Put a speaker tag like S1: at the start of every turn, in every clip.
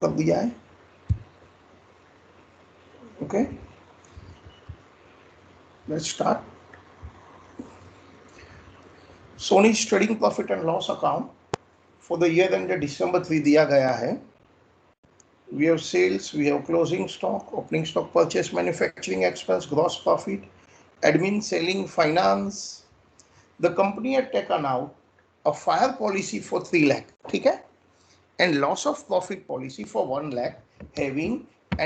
S1: कर दिया है। Okay, let's start. Soni's trading profit and loss account for the year ended December 3 दिया गया है। We have sales, we have closing stock, opening stock, purchase, manufacturing expense, gross profit, admin, selling, finance. The company had taken out a fire policy for 3 lakh, ठीक है, and loss of profit policy for 1 lakh, having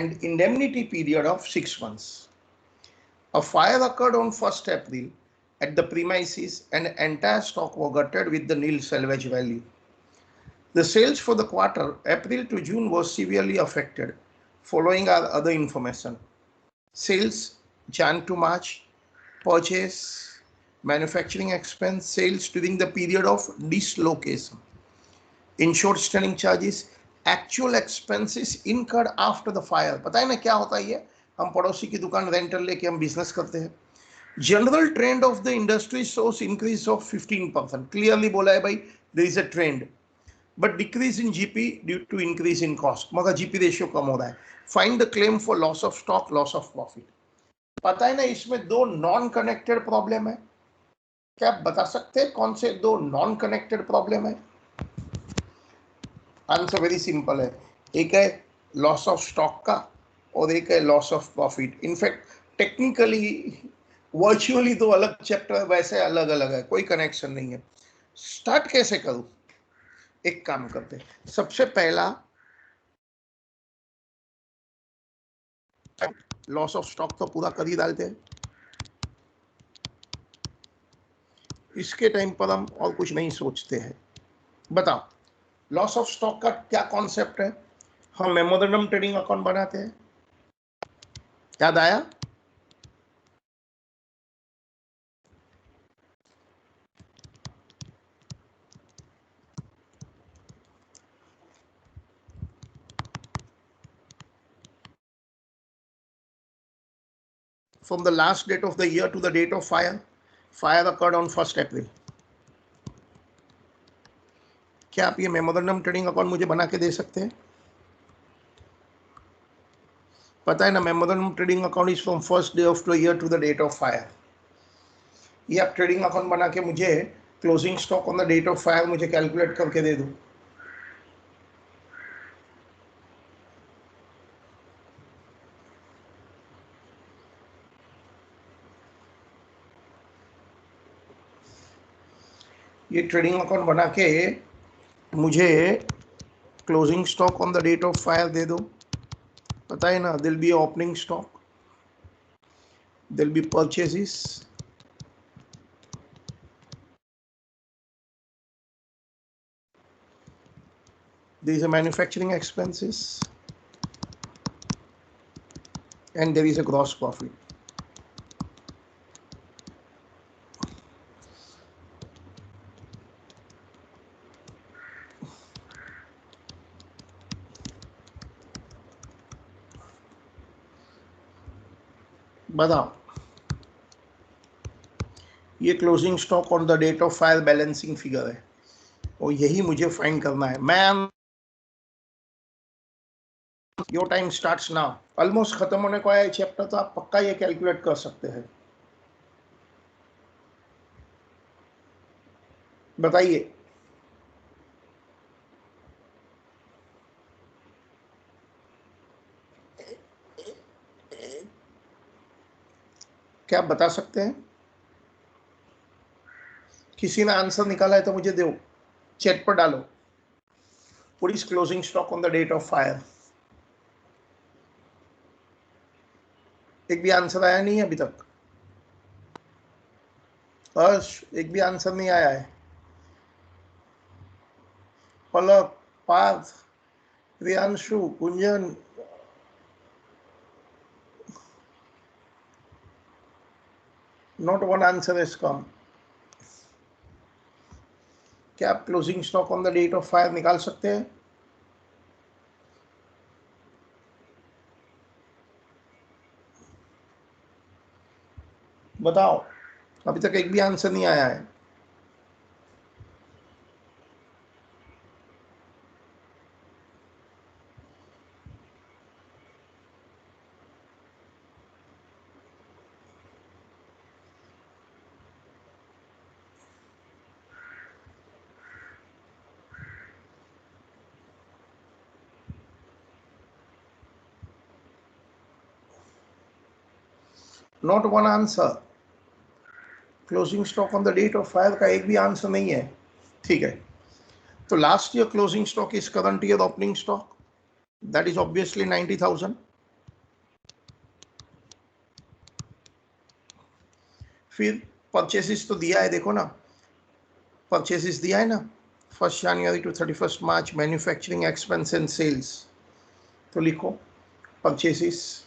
S1: an indemnity period of 6 months. A fire occurred on 1st April at the premises and entire stock was gutted with the nil salvage value. The sales for the quarter, April to June, was severely affected. Following are other information. Sales, Jan to March, purchase, manufacturing expense, sales during the period of dislocation. Insured standing charges, actual expenses incurred after the fire. पता है ना क्या होता है ये? हम पड़ोसी की दुकान रेंटल लेके हम बिजनेस करते हैं। General trend of the industry shows increase of 15%। Clearly बोला है भाई, there is a trend, but decrease in GP due to increase in cost, मगर जीपी रेशियो कम हो रहा है। Find the claim for loss of stock, loss of profit. पता है ना इसमें दो नॉन कनेक्टेड प्रॉब्लम है। क्या आप बता सकते हैं कौन से दो नॉन कनेक्टेड प्रॉब्लम है? आंसर वेरी सिंपल है, एक है लॉस ऑफ स्टॉक का और एक है loss of profit. In fact technically virtually दो अलग चैप्टर है, वैसे अलग अलग है, कोई कनेक्शन नहीं है। स्टार्ट कैसे करूं? एक काम करते हैं, सबसे पहला लॉस ऑफ स्टॉक तो पूरा कर ही डालते हैं। इसके टाइम पर हम और कुछ नहीं सोचते हैं। बताओ लॉस ऑफ स्टॉक का क्या कॉन्सेप्ट है? हम मेमोरेंडम ट्रेडिंग अकाउंट बनाते हैं, याद आया? From the last date of the year to the date of fire, fire occurred on 1st April. क्या आप ये मेमोरेंडम ट्रेडिंग अकाउंट मुझे बना के दे सकते हैं? पता है ना, memorandum trading account is from first day of the year to the date of fire. ये आप ट्रेडिंग अकाउंट बना के मुझे closing stock on the date of fire मुझे कैलकुलेट करके दे दो। ये ट्रेडिंग अकाउंट बना के मुझे closing stock on the date of fire दे दो। पता है ना, will be opening stock, will be purchases, there is a manufacturing expenses, and there is a gross profit. बताओ, ये closing stock on the date of fire balancing figure है और यही मुझे फाइंड करना है। Ma'am your time starts now. Almost खत्म होने को आया है चैप्टर, तो आप पक्का ये कैलकुलेट कर सकते हैं। बताइए, क्या आप बता सकते हैं? किसी ने आंसर निकाला है तो मुझे दो, चैट पर डालो। What is closing stock on the date of fire? एक भी आंसर आया नहीं है अभी तक। हर्ष, एक भी आंसर नहीं आया है। Palak, Parth, Priyanshu, Kunjan, not one answer has come. क्या आप closing stock on the date of fire निकाल सकते हैं? बताओ, अभी तक एक भी आंसर नहीं आया है। Not one answer, closing stock on the date of fire का एक भी आंसर नहीं है, ठीक है। तो last year closing stock is current year opening stock, that is obviously 90,000। फिर परचेसिस तो दिया है, देखो ना, परचेसिस दिया है ना, 1 January to 31 March, manufacturing expense and sales, तो लिखो purchases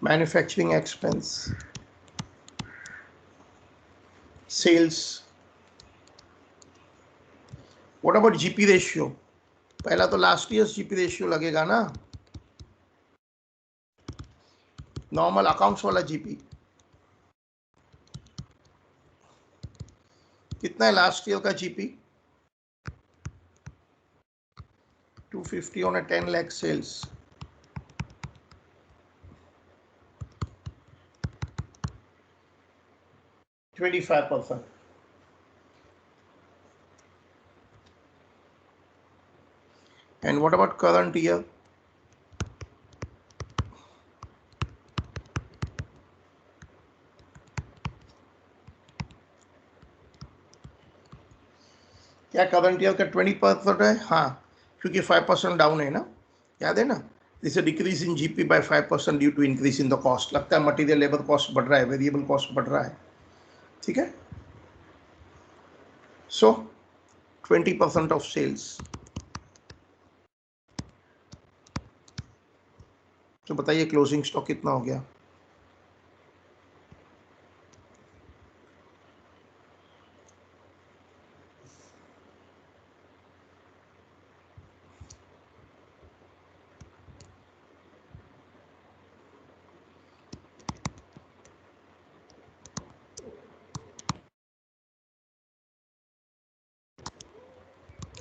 S1: manufacturing expense sales. What about GP ratio? पहला तो लास्ट ईयर जीपी रेशियो लगेगा ना, नॉर्मल अकाउंट्स वाला जीपी। कितना है लास्ट ईयर का GP? 250 on a 10 lakh sales, 25%। And what about current year? क्या करंट ईयर का 20% है? हाँ, क्योंकि 5% डाउन है ना, याद है ना। This decrease in GP by 5% due to increase in the cost. लगता है मटेरियल लेबर कॉस्ट बढ़ रहा है, वेरिएबल कॉस्ट बढ़ रहा है, ठीक है। सो 20% ऑफ सेल्स। तो बताइए क्लोजिंग स्टॉक कितना हो गया?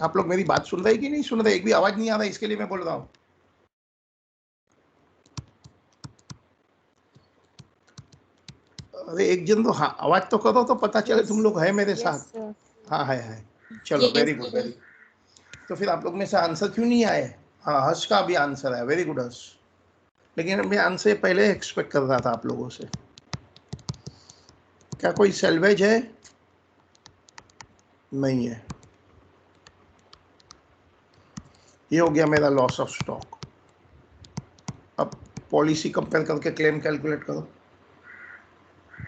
S1: आप लोग मेरी बात सुन रहे हैं कि नहीं सुन रहे? एक भी आवाज नहीं आ रहा, इसके लिए मैं बोल रहा हूँ। अरे एक जन तो हाँ आवाज तो करो, तो पता चले तुम लोग है मेरे साथ। हाँ है, चलो वेरी गुड, वेरी। तो फिर आप लोग में से आंसर क्यों नहीं आए? हाँ, हर्ष का भी आंसर है, वेरी गुड हर्ष। लेकिन मैं आंसर पहले एक्सपेक्ट कर रहा था आप लोगों से। क्या कोई सेल्वेज है? नहीं है। ये हो गया मेरा लॉस ऑफ स्टॉक। अब पॉलिसी कंपेयर करके क्लेम कैलकुलेट करो।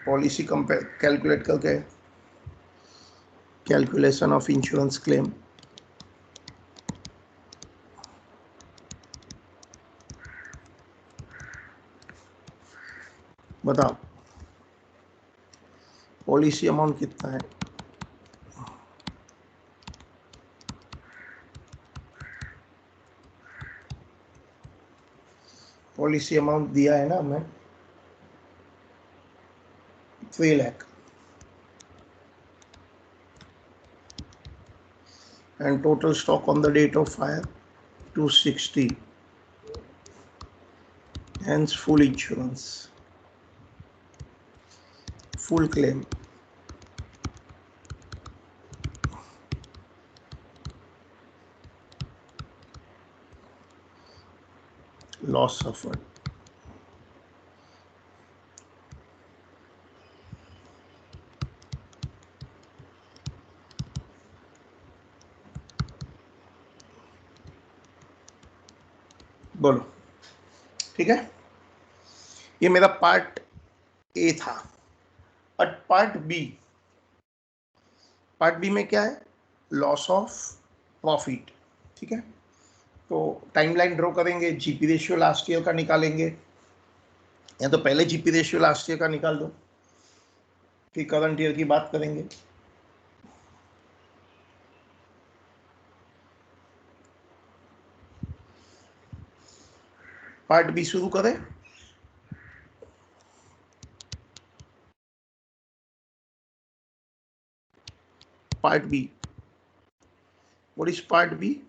S1: पॉलिसी कंपेयर कैलकुलेट करके कैलकुलेशन ऑफ इंश्योरेंस क्लेम। बताओ पॉलिसी अमाउंट कितना है? पॉलिसी अमाउंट दिया है ना हमें 3 lakh, and total stock on the date of fire 260, hence full insurance, full claim। loss suffered। बोलो, ठीक है। ये मेरा पार्ट ए था। और पार्ट बी में क्या है? लॉस ऑफ प्रॉफिट, ठीक है। तो टाइमलाइन ड्रॉ करेंगे, जीपी रेशियो लास्ट ईयर का निकालेंगे, या तो पहले जीपी रेशियो लास्ट ईयर का निकाल दो, फिर करंट ईयर की बात करेंगे। पार्ट बी शुरू करें। Part B, what is part B?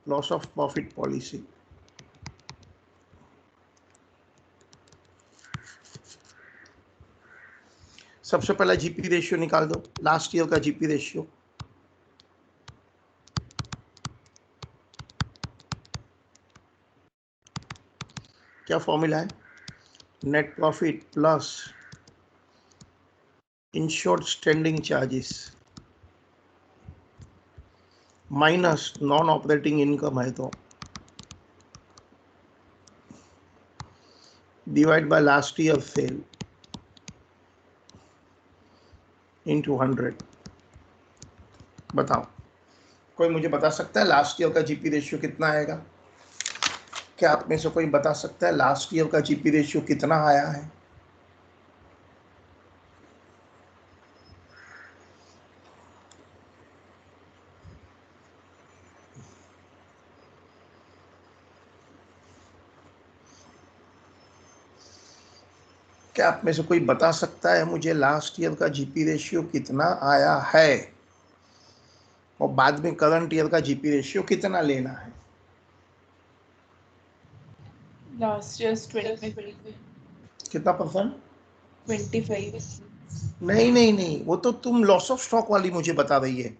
S1: Loss of profit policy. सबसे पहला जीपी रेशियो निकाल दो, लास्ट ईयर का जीपी रेशियो। क्या फॉर्मूला है? Net profit plus insured standing charges minus non operating income है तो divide by last year sale into 100। बताओ, कोई मुझे बता सकता है लास्ट ईयर का जीपी रेशियो कितना आएगा? क्या आप में से कोई बता सकता है लास्ट ईयर का जीपी रेशियो कितना आया है? क्या आप में से कोई बता सकता है मुझे लास्ट ईयर का जीपी रेशियो कितना आया है और बाद में करंट ईयर का जीपी रेशियो कितना लेना है?
S2: लास्ट ईयर 25
S1: कितना परसेंट?
S2: 25।
S1: नहीं नहीं नहीं, वो तो तुम लॉस ऑफ स्टॉक वाली मुझे बता रही है।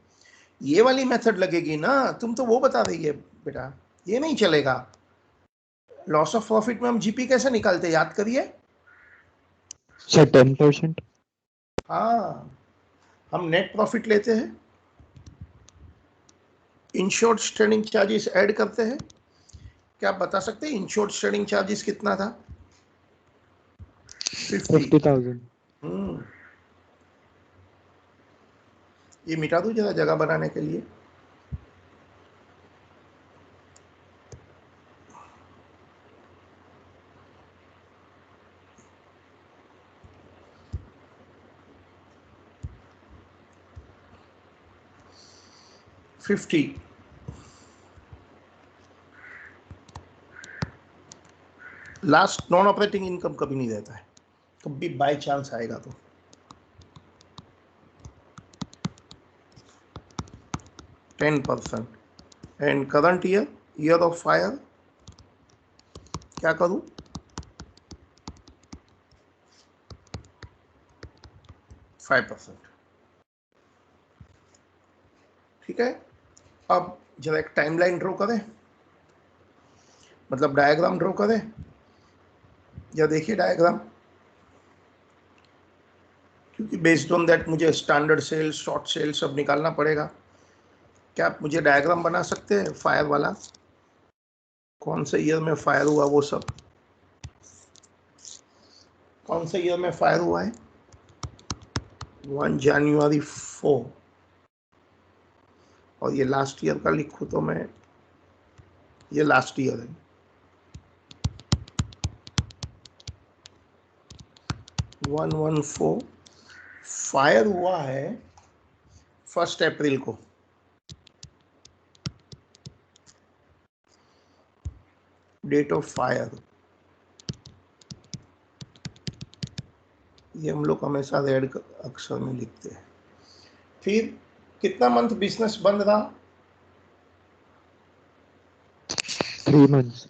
S1: ये वाली मेथड लगेगी ना, तुम तो वो बता रही है बेटा, ये नहीं चलेगा। लॉस ऑफ प्रॉफिट में हम जीपी कैसे निकालते, याद करिए।
S3: सर 10%।
S1: हाँ, हम नेट प्रॉफिट लेते हैं, इंश्योर्ड स्टैंडिंग चार्जेस ऐड करते हैं। क्या आप बता सकते हैं इंश्योर्ड स्टैंडिंग चार्जेस कितना था?
S3: 50,000।
S1: ये मिटा दूं जरा जगह बनाने के लिए। $50 लास्ट नॉन ऑपरेटिंग इनकम कभी नहीं रहता है, कभी बाय चांस आएगा तो। 10% and current year of fire क्या करूं? 5%। ठीक है, अब जरा एक टाइमलाइन ड्रॉ करें, मतलब डायग्राम ड्रॉ करें। या देखिए डायग्राम, क्योंकि बेस्ड ऑन दैट मुझे स्टैंडर्ड सेल, शॉर्ट सेल सब निकालना पड़ेगा। क्या आप मुझे डायग्राम बना सकते हैं फायर वाला? कौन से ईयर में फायर हुआ वो सब, कौन से ईयर में फायर हुआ है? 1 जनवरी 4। और ये लास्ट ईयर का लिखूं तो मैं, ये लास्ट ईयर है। 114 फायर हुआ है 1 अप्रैल को। डेट ऑफ फायर, ये हम लोग हमेशा रेड अक्षर में लिखते हैं। फिर कितना मंथ बिजनेस बंद रहा?
S3: 3 months।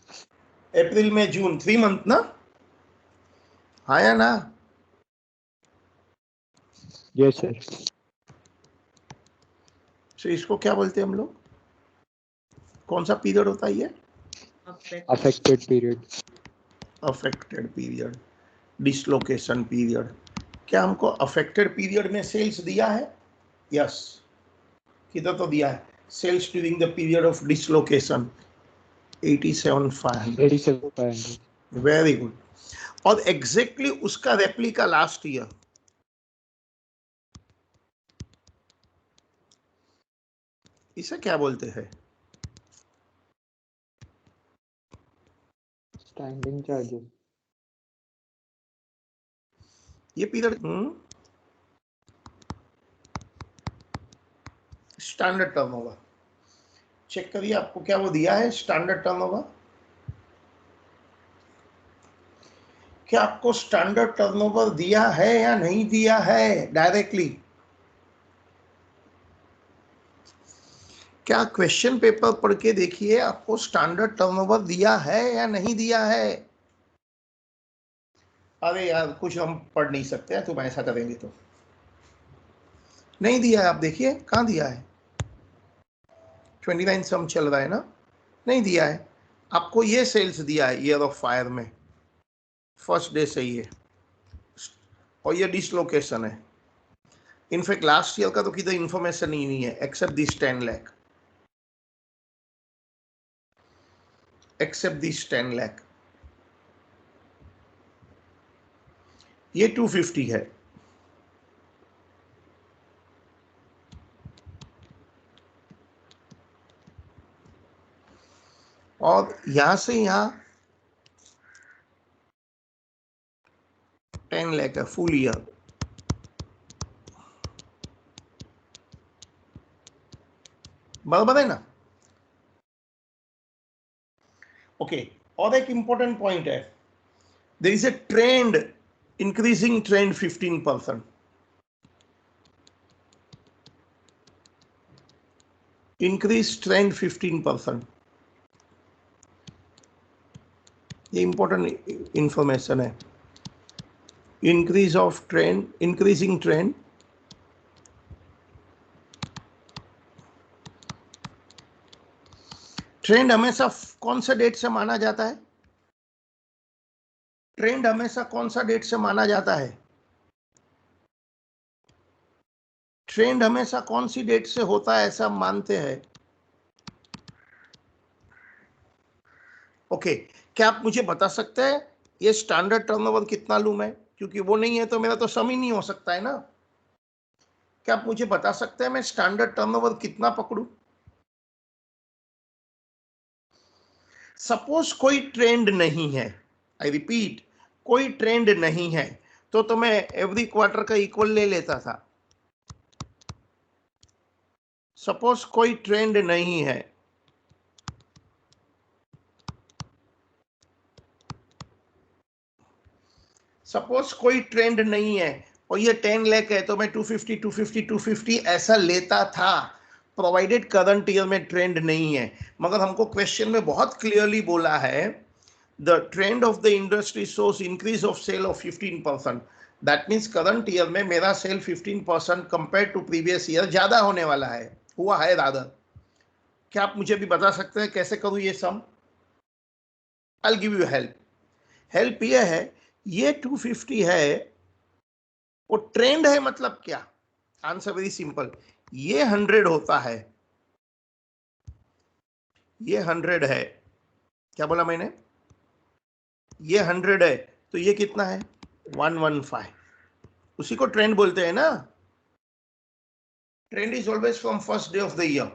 S1: अप्रैल में जून, 3 मंथ ना, आया ना?
S3: Yes sir.
S1: तो इसको क्या बोलते हैं हम लोग, कौन सा पीरियड होता है ये?
S3: Affected period.
S1: Affected period, dislocation period. क्या हमको अफेक्टेड पीरियड में सेल्स दिया है? यस, कितना तो दिया है। Sales during the period of dislocation 87,500। Very good. और एग्जैक्टली उसका रेप्लिका लास्ट ईयर, इसे क्या बोलते हैं?
S3: Standing charges.
S1: ये पीरियड स्टैंडर्ड टर्नओवर। चेक करिए आपको क्या वो दिया है स्टैंडर्ड टर्नओवर? क्या आपको स्टैंडर्ड टर्नओवर दिया है या नहीं दिया है डायरेक्टली? क्या क्वेश्चन पेपर पढ़ के देखिए आपको स्टैंडर्ड टर्नओवर दिया है या नहीं दिया है? अरे यार कुछ हम पढ़ नहीं सकते हैं, तुम ऐसा करेंगे तो। नहीं दिया है, आप देखिए कहाँ दिया है। 29 सम चल रहा है ना, नहीं दिया है। आपको ये सेल्स दिया है ईयर ऑफ फायर में फर्स्ट डे से ही है और ये डिसलोकेशन है। इनफैक्ट लास्ट ईयर का तो किधर इंफॉर्मेशन ही नहीं है except this 10 lakh, except this 10 lakh. ये 250 है। और यहां से यहां 10 लाख है फुल ईयर। बराबर है ना? ओके, और एक इंपॉर्टेंट पॉइंट है, there is a trend, increasing trend 15%, increase trend 15%। ये इंपॉर्टेंट इंफॉर्मेशन है। Increase of trend, increasing trend, trend हमेशा कौन सा डेट से माना जाता है? ट्रेंड हमेशा कौन सा डेट से माना जाता है? ट्रेंड हमेशा कौन सी डेट से होता है ऐसा मानते हैं? ओके, क्या आप मुझे बता सकते हैं ये स्टैंडर्ड टर्नओवर कितना लूं मैं? क्योंकि वो नहीं है तो मेरा तो सम ही नहीं हो सकता है ना। क्या आप मुझे बता सकते हैं मैं स्टैंडर्ड टर्नओवर कितना पकड़ूं? सपोज कोई ट्रेंड नहीं है, आई रिपीट, कोई ट्रेंड नहीं है तो मैं एवरी क्वार्टर का इक्वल ले लेता था। सपोज कोई ट्रेंड नहीं है, सपोज कोई ट्रेंड नहीं है और ये 10 लाख है तो मैं 250 250 250 ऐसा लेता था, प्रोवाइडेड करंट ईयर में ट्रेंड नहीं है। मगर हमको क्वेश्चन में बहुत क्लियरली बोला है the trend of the industry shows increase of sale of 15%। That means current year में मेरा sale 15% compare to previous year ज्यादा होने वाला है, हुआ है रादर। क्या आप मुझे भी बता सकते हैं कैसे करूं ये sum? I will give you help. Help ये है, ये 250 है, वो ट्रेंड है मतलब क्या? आंसर वेरी सिंपल, ये 100 होता है, ये 100 है। क्या बोला मैंने? ये 100 है तो ये कितना है? 115। उसी को ट्रेंड बोलते हैं ना। Trend is always from first day of the year.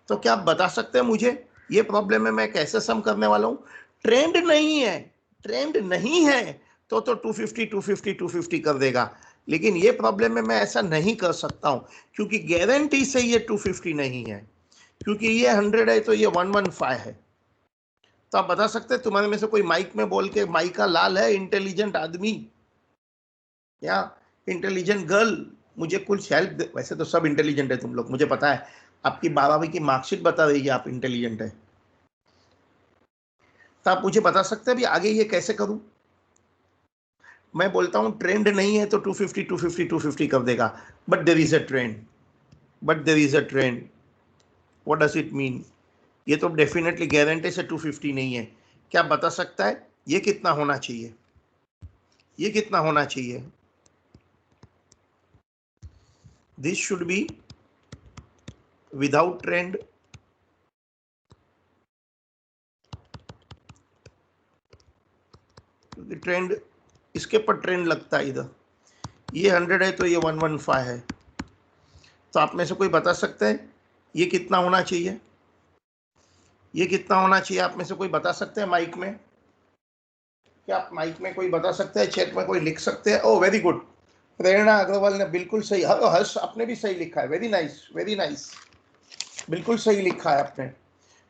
S1: तो क्या आप बता सकते हैं मुझे ये प्रॉब्लम में मैं कैसे सम करने वाला हूं? ट्रेंड नहीं है, ट्रेंड नहीं है तो 250 250 250 कर देगा, लेकिन ये प्रॉब्लम में मैं ऐसा नहीं कर सकता हूं क्योंकि गारंटी से ये 250 नहीं है, क्योंकि ये 100 है तो ये 115 है। तो आप बता सकते हैं तुम्हारे में से कोई माइक में बोल के, माइक का लाल है इंटेलिजेंट आदमी या इंटेलिजेंट गर्ल, मुझे कुछ हेल्प। वैसे तो सब इंटेलिजेंट है तुम लोग, मुझे पता है, आपकी 12वीं की मार्कशीट बता रही है आप इंटेलिजेंट है। तो आप मुझे बता सकते हैं भी आगे ये कैसे करूं? मैं बोलता हूं ट्रेंड नहीं है तो 250 250 250 कर देगा, but there is a trend, but there is a trend. What does it mean? ये तो डेफिनेटली गारंटी से 250 नहीं है। क्या बता सकता है ये कितना होना चाहिए? ये कितना होना चाहिए? This should be without trend, trend इसके पर ट्रेंड लगता है इधर। ये 100 है तो ये 115 है। तो आप में से कोई बता सकते हैं ये कितना होना चाहिए? ये कितना होना चाहिए? आप में से कोई बता सकते हैं माइक में? क्या आप माइक में कोई बता सकते हैं? चैट में कोई लिख सकते हैं? ओह वेरी गुड, प्रेरणा अग्रवाल ने बिल्कुल सही, हर्ष आपने भी सही लिखा है, वेरी नाइस वेरी नाइस, बिल्कुल सही लिखा है आपने।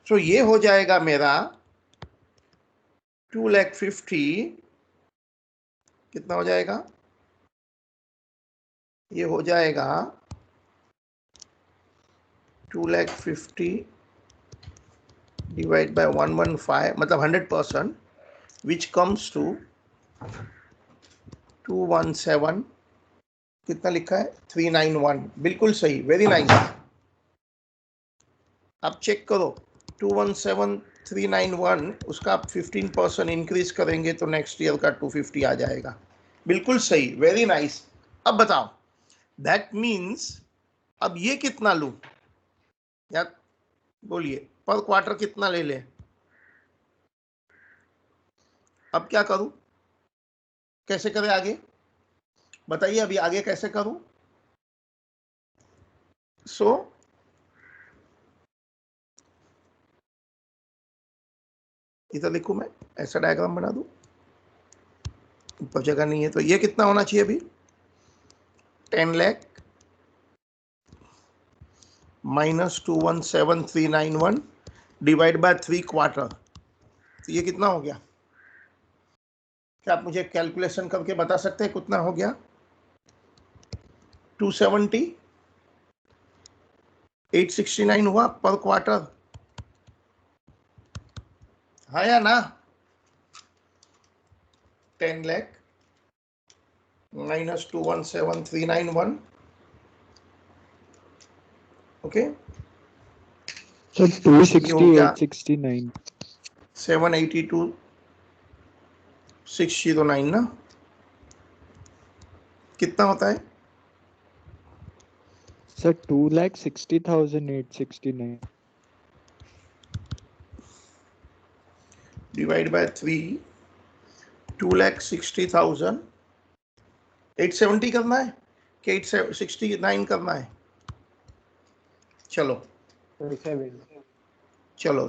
S1: तो ये हो जाएगा मेरा 250, कितना हो जाएगा? ये हो जाएगा 250 डिवाइड बाय 115 मतलब 100%, विच कम्स टू 217, कितना लिखा है? 391, बिल्कुल सही, वेरी नाइस। आप चेक करो 217 391 उसका आप 15% इंक्रीज करेंगे तो नेक्स्ट ईयर का 250 आ जाएगा। बिल्कुल सही, वेरी नाइस। अब बताओ, दैट मीन्स अब ये कितना लूं यार, बोलिए, पर क्वार्टर कितना ले ले? अब क्या करूं, कैसे करें आगे बताइए, अभी आगे कैसे करूं? सो इधर लिखूं मैं, ऐसा डायग्राम बना दूं, ऊपर जगह नहीं है तो ये कितना होना चाहिए अभी? 10 lakh minus 217391 divide by 3 quarter, तो ये कितना हो गया? क्या आप मुझे कैलकुलेशन करके बता सकते हैं कितना हो गया? 270 869 हुआ पर क्वार्टर, हाँ या ना? 10 लाख minus 217391, ओके।
S3: सर 26869
S1: 782,609 ना, कितना होता है?
S3: सर 2,60,869
S1: डिवाइड बाय 3, 2,60,870 करना है कि 869 करना है? चलो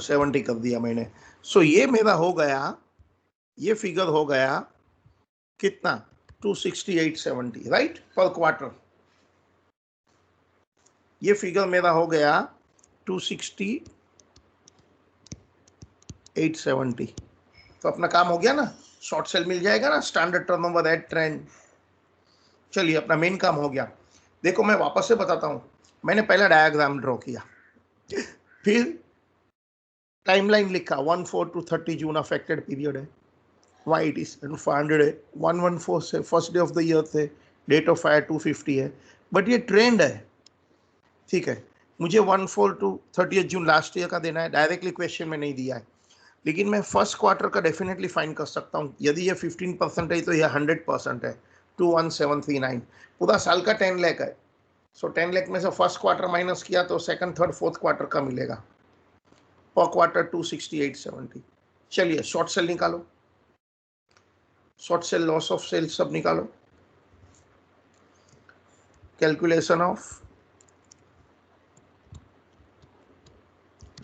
S1: 70 कर दिया मैंने। सो ये मेरा हो गया, ये फिगर हो गया कितना? 26870 राइट, पर क्वार्टर। ये फिगर मेरा हो गया 26870, तो अपना काम हो गया ना, शॉर्ट सेल मिल जाएगा ना, स्टैंडर्ड टर्नओवर एट ट्रेंड। चलिए अपना मेन काम हो गया। देखो मैं वापस से बताता हूं, मैंने पहला डायग्राम ड्रॉ किया, फिर टाइमलाइन लिखा, 14 to 30 जून अफेक्टेड पीरियड है, वाई इट इज 500 है, 114 से first day of the year थे, डेट ऑफ फायर 250 है, बट ये ट्रेंड है, ठीक है। मुझे 14 to 30 जून लास्ट ईयर का देना है, डायरेक्टली क्वेश्चन में नहीं दिया है, लेकिन मैं फर्स्ट क्वार्टर का डेफिनेटली फाइंड कर सकता हूँ। यदि ये 15% है तो ये 100% है, 21739। पूरा साल का 10 लाख है, सो 10 लाख में से फर्स्ट क्वार्टर माइनस किया तो सेकंड थर्ड फोर्थ क्वार्टर का मिलेगा, पर क्वार्टर 26870। चलिए शॉर्ट सेल निकालो, short sale loss of sale सब निकालो, कैलकुलेशन ऑफ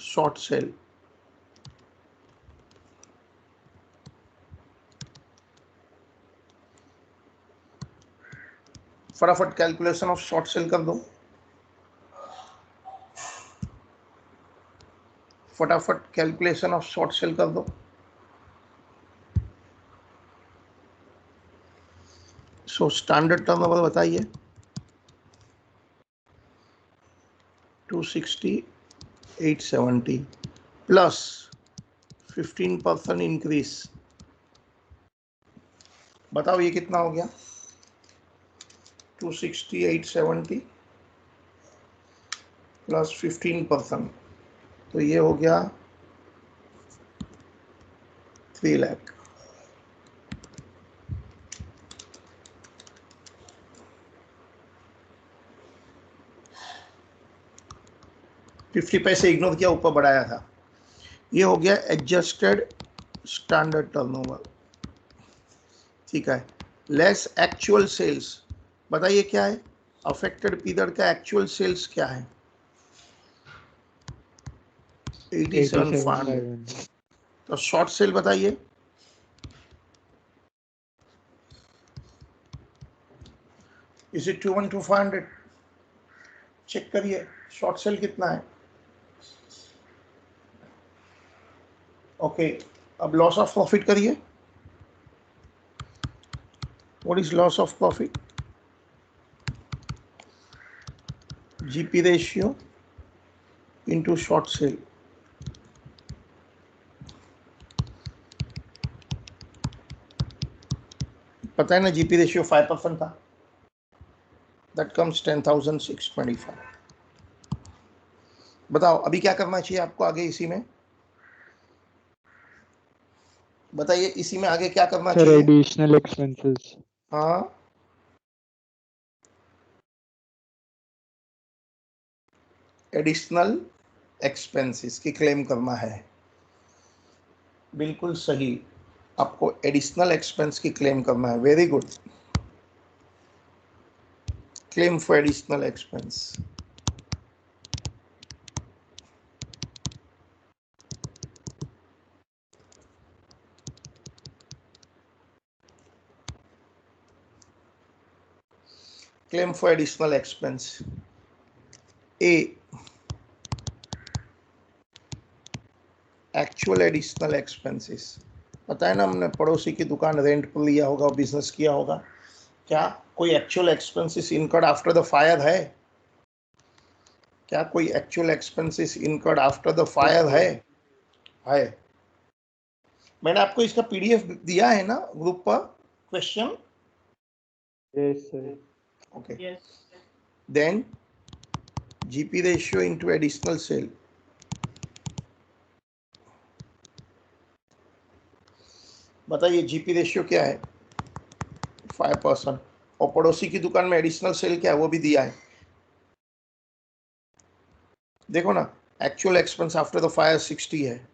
S1: शॉर्ट सेल। फटाफट कैलकुलेशन ऑफ शॉर्ट सेल कर दो, फटाफट कैलकुलेशन ऑफ शॉर्ट सेल कर दो। सो स्टैंडर्ड टर्नओवर बताइए, 26870 प्लस 15% इंक्रीज, बताओ ये कितना हो गया? 26870 प्लस 15%, तो ये हो गया 3 लाख। फिफ्टी पैसे इग्नोर किया, ऊपर बढ़ाया था, ये हो गया एडजस्टेड स्टैंडर्ड टर्नओवर, ठीक है। लेस एक्चुअल सेल्स, बताइए क्या है? अफेक्टेड पीरियड का एक्चुअल सेल्स क्या है? 87,500। तो शॉर्ट सेल बताइए, इज इट 212,500? चेक करिए शॉर्ट सेल कितना है। ओके, अब लॉस ऑफ प्रॉफिट करिए, what is loss of profit? GP ratio into short cell, पता है ना जीपी रेशियो 5% था, दैट कम्स 10,625। बताओ अभी क्या करना चाहिए आपको आगे इसी में? बताइए इसी में आगे क्या करना
S3: सर
S1: चाहिए?
S3: Additional expenses.
S1: हाँ, एडिशनल एक्सपेंसेस की क्लेम करना है। बिल्कुल सही, आपको एडिशनल एक्सपेंस की क्लेम करना है। Very good, claim for additional expense. claim for additional expense. A, actual additional expenses. पता है ना, हमने पड़ोसी की दुकान रेंट पर लिया होगा, बिजनेस किया होगा, क्या कोई actual expenses incurred after the fire है? क्या कोई actual expenses incurred after the fire है? है। मैंने आपको इसका पीडीएफ दिया है ना ग्रुप पर, question.
S3: Yes sir.
S1: Okay, then GP ratio into additional sale. बताइए जीपी रेशियो क्या है? 5%। और पड़ोसी की दुकान में एडिशनल सेल क्या है वो भी दिया है। देखो ना, actual expense after the fire 60 है,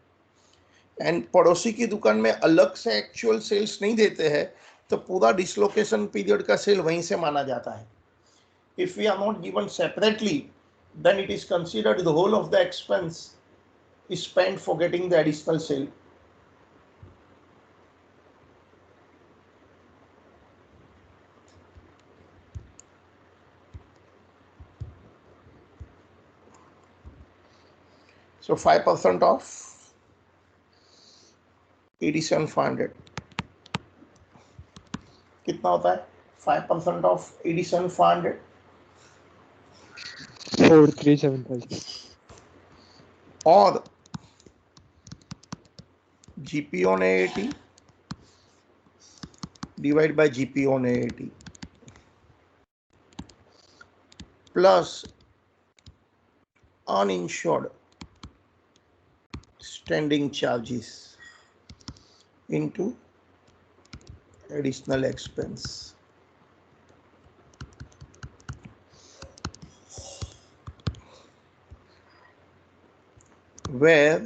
S1: एंड पड़ोसी की दुकान में अलग से एक्चुअल सेल्स नहीं देते हैं, तो पूरा डिसलोकेशन पीरियड का सेल वहीं से माना जाता है। If we are not given separately, then it is considered the whole of the expense is spent for getting the additional sale. So 5% of 87,500 कितना होता है? 5% of 87,500
S3: 4375।
S1: और GP on AAT divide by GP on AAT plus uninsured standing charges into additional expense. Where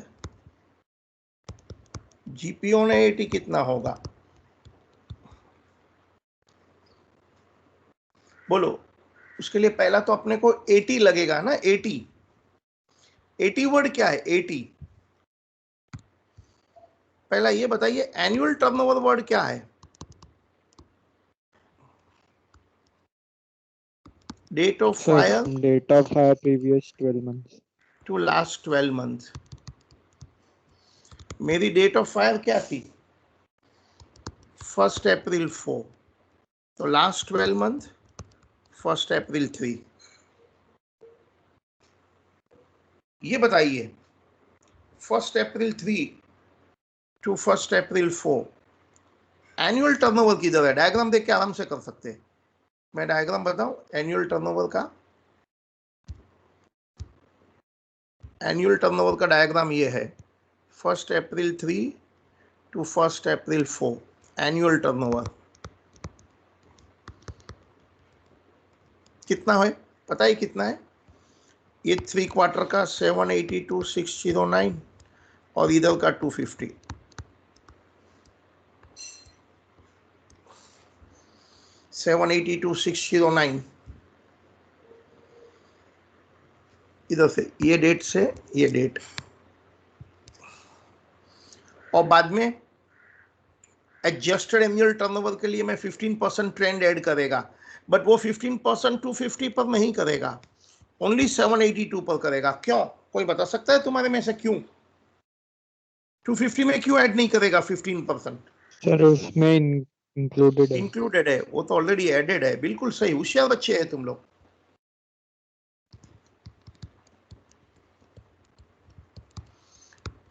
S1: GP on AAT कितना होगा? बोलो, उसके लिए पहला तो अपने को 80 लगेगा ना। 80 वर्ड क्या है? 80। पहला ये बताइए, एनुअल टर्नओवर वर्ड क्या है? Date of fire
S3: date of fire previous 12 months
S1: to last 12 month. मेरी डेट ऑफ फायर क्या थी? 1 अप्रैल 4, तो लास्ट 12 मंथ 1 अप्रैल 3। ये बताइए 1 अप्रैल 3 टू 1 अप्रैल 4 एनुअल टर्नओवर किधर है? डायग्राम देख के आराम से कर सकते हैं। मैं डायग्राम बताऊं एनुअल टर्नओवर का? एनुअल टर्नओवर का डायग्राम ये है, 1 अप्रैल 3 टू 1 अप्रैल 4 एनुअल टर्नओवर कितना है? पता है कितना है? ये 3 क्वार्टर का 782,609 और इधर का 250। सेवन 82,609 इधर से, ये डेट से ये डेट, और बाद में एडजस्टेड एनुअल टर्नओवर के लिए मैं 15% ट्रेंड ऐड करेगा, बट वो 15% 250 पर नहीं करेगा, ओनली 782 पर करेगा। क्यों? कोई बता सकता है तुम्हारे में से क्यों 250 में क्यों ऐड नहीं करेगा 15%?
S3: सर उसमें इंक्लूडेड है।
S1: इंक्लूडेड है, वो तो ऑलरेडी एडेड है। बिल्कुल सही, होशियार बच्चे हैं तुम लोग।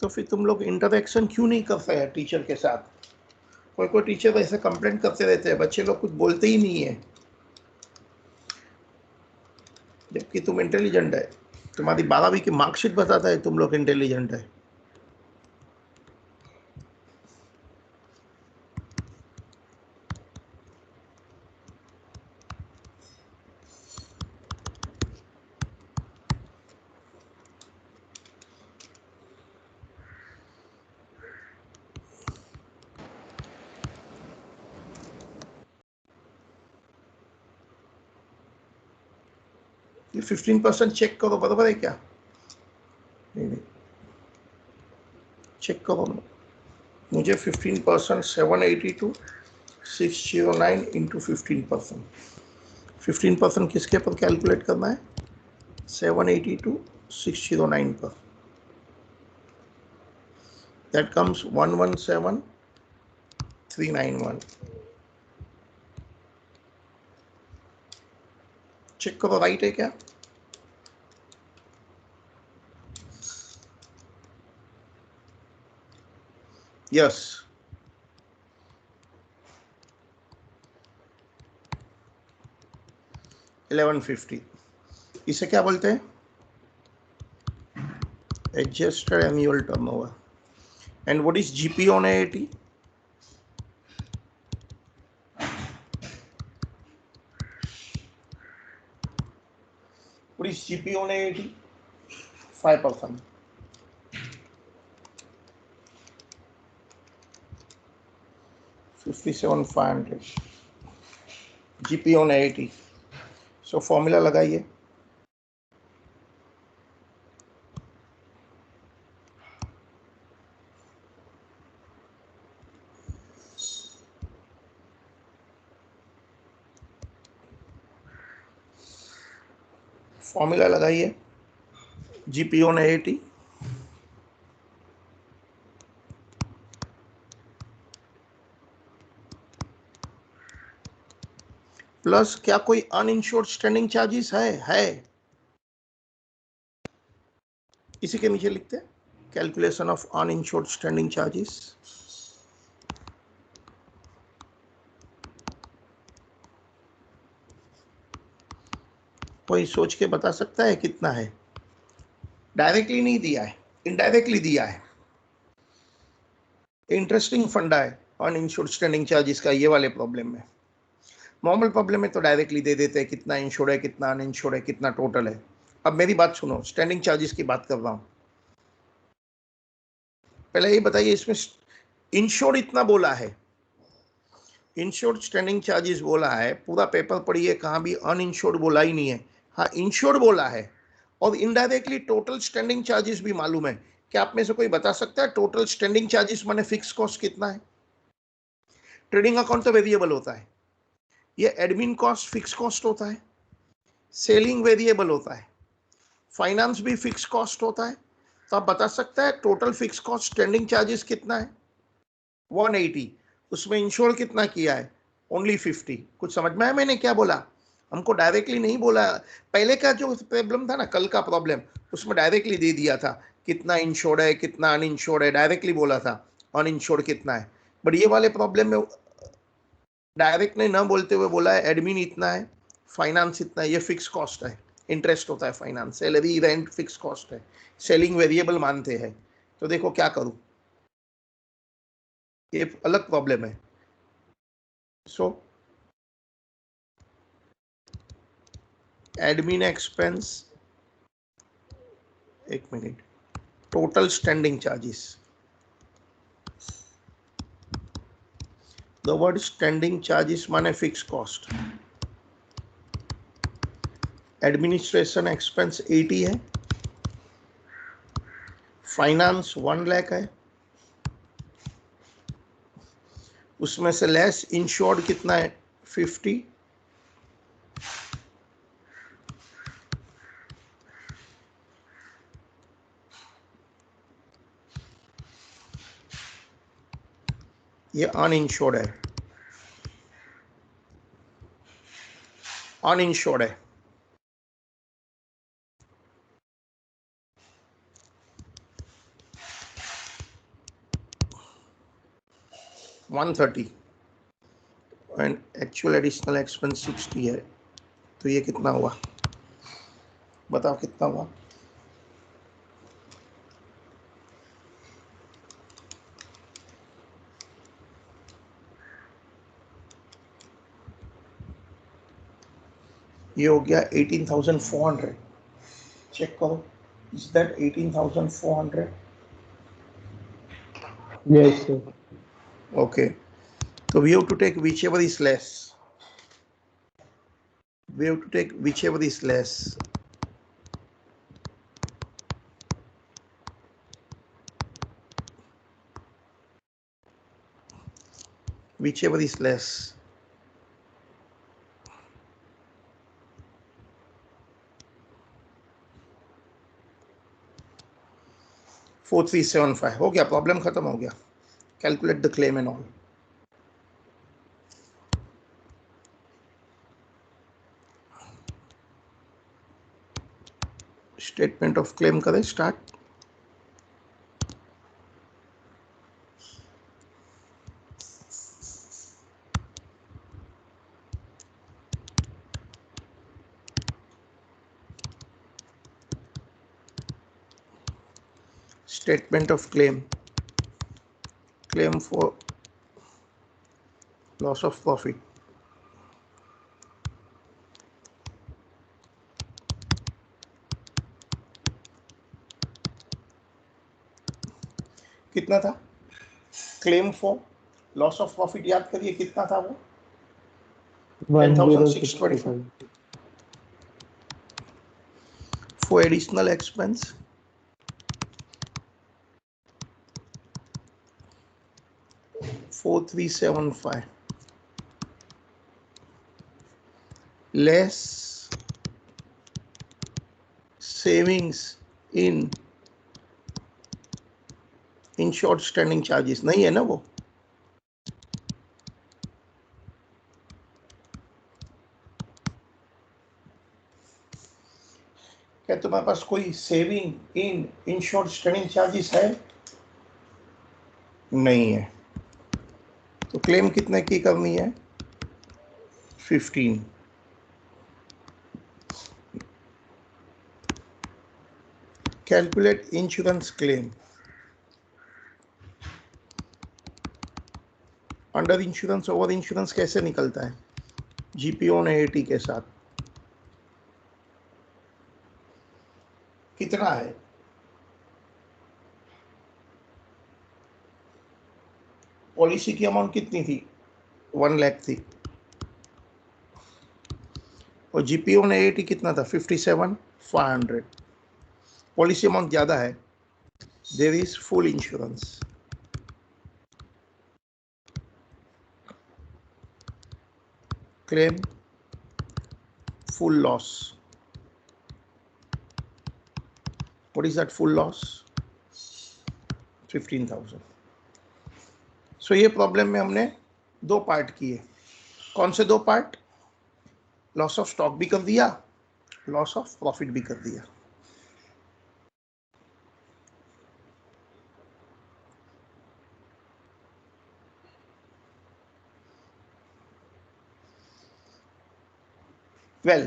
S1: तो फिर तुम लोग इंटरेक्शन क्यों नहीं करते हैं टीचर के साथ? कोई कोई टीचर ऐसे कंप्लेंट करते रहते हैं, बच्चे लोग कुछ बोलते ही नहीं है, जबकि तुम इंटेलिजेंट है। तुम्हारी 12वीं की मार्कशीट बताता है तुम लोग इंटेलिजेंट है। ये 15% चेक करो, बराबर है क्या? नहीं, चेक करो मुझे 15% 782 609 इंटू 15%, 15% किसके पर कैलकुलेट करना है? 782 609 पर. That comes 117391. चेक करो राइट है क्या? यस. $1150. इसे क्या बोलते हैं? Adjusted annual turnover. And what is GP on AAT? What is GP on AAT? 5%. $57,500. GP on AAT. So formula लगाइए. फॉर्मूला लगाइए. जीपी ऑन AAT प्लस क्या कोई अनइंश्योर्ड स्टैंडिंग चार्जेस है? इसी के नीचे लिखते हैं calculation of uninsured standing charges. कोई सोच के बता सकता है कितना है? डायरेक्टली नहीं दिया है, इनडायरेक्टली दिया है. इंटरेस्टिंग फंडा है अनइंश्योर्ड स्टैंडिंग चार्जेस का ये वाले प्रॉब्लम में. नॉर्मल प्रॉब्लम में तो डायरेक्टली दे देते हैं कितना इंश्योर्ड है, कितना अनइंश्योर्ड है, कितना टोटल है. अब मेरी बात सुनो, स्टैंडिंग चार्जेस की बात कर रहा हूं. पहले ये बताइए, इसमें इंश्योर्ड इतना बोला है, इंश्योर्ड स्टैंडिंग चार्जेस बोला है, पूरा पेपर पढ़िए, कहां भी अनइंश्योर्ड बोला ही नहीं है. हाँ, इंश्योर्ड बोला है और इनडायरेक्टली टोटल स्टैंडिंग चार्जेस भी मालूम है. क्या आप में से कोई बता सकता है टोटल स्टैंडिंग चार्जेस माने फिक्स कॉस्ट कितना है? ट्रेडिंग अकाउंट तो वेरिएबल होता है, ये एडमिन कॉस्ट फिक्स कॉस्ट होता है, सेलिंग वेरिएबल होता है, फाइनेंस भी फिक्स कॉस्ट होता है. तो आप बता सकता है total fix cost standing charges कितना है? 180. उसमें इंश्योर कितना किया है? ओनली 50. कुछ समझ में आया मैंने क्या बोला? हमको डायरेक्टली नहीं बोला. पहले का जो प्रॉब्लम था ना, कल का प्रॉब्लम, उसमें डायरेक्टली दे दिया था कितना इंश्योर्ड है, कितना अनइंश्योर्ड है, डायरेक्टली बोला था अनइंश्योर्ड कितना है. बट ये वाले प्रॉब्लम में डायरेक्ट ने न बोलते हुए बोला है एडमिन इतना है, फाइनेंस इतना है, ये फिक्स कॉस्ट है, इंटरेस्ट होता है finance, salary rent fix cost है, सेलिंग वेरिएबल मानते हैं. तो देखो क्या करूं, ये अलग प्रॉब्लम है. सो एडमिन एक्सपेंस, एक minute, total standing charges. The word standing charges माने fixed cost. एडमिनिस्ट्रेशन एक्सपेंस 80 है, फाइनेंस 1 लाख है, उसमें से लेस इंश्योर्ड कितना है? 50. ये अनइंश्योर्ड है, अनइंश्योर्ड है. $130 एंड एक्चुअल एडिशनल एक्सपेंस 60 है. तो ये कितना हुआ? बताओ कितना हुआ? ये हो गया 18,400. चेक करो, is that 18,400?
S3: Yes, sir.
S1: Okay, so we have to take whichever is less. We have to take whichever is less. whichever is less. 4375 हो गया, प्रॉब्लम खत्म हो गया. Calculate the claim and all. Statement of claim करें, start. Statement of claim. Claim for loss of profit. कितना था claim for loss of profit? याद करिए कितना था वो. 10,625.
S3: 10,625.
S1: For additional expense, $4,375 less savings in insured standing charges. नहीं है ना वो. क्या तुम्हारे पास कोई saving in insured standing charges है? नहीं है. तो क्लेम कितने की करनी है? 15. Calculate insurance claim. Under insurance over insurance कैसे निकलता है? जीपीओ और एटी के साथ. कितना है? पॉलिसी की अमाउंट कितनी थी? 1 लाख थी. और जीपीओ ने एटी कितना था? 57,500. पॉलिसी अमाउंट ज्यादा है. There is full insurance. Claim full loss. What is that full loss? 15,000. So ये प्रॉब्लम में हमने दो पार्ट किए. कौन से दो पार्ट? लॉस ऑफ स्टॉक भी कर दिया, लॉस ऑफ प्रॉफिट भी कर दिया. Well,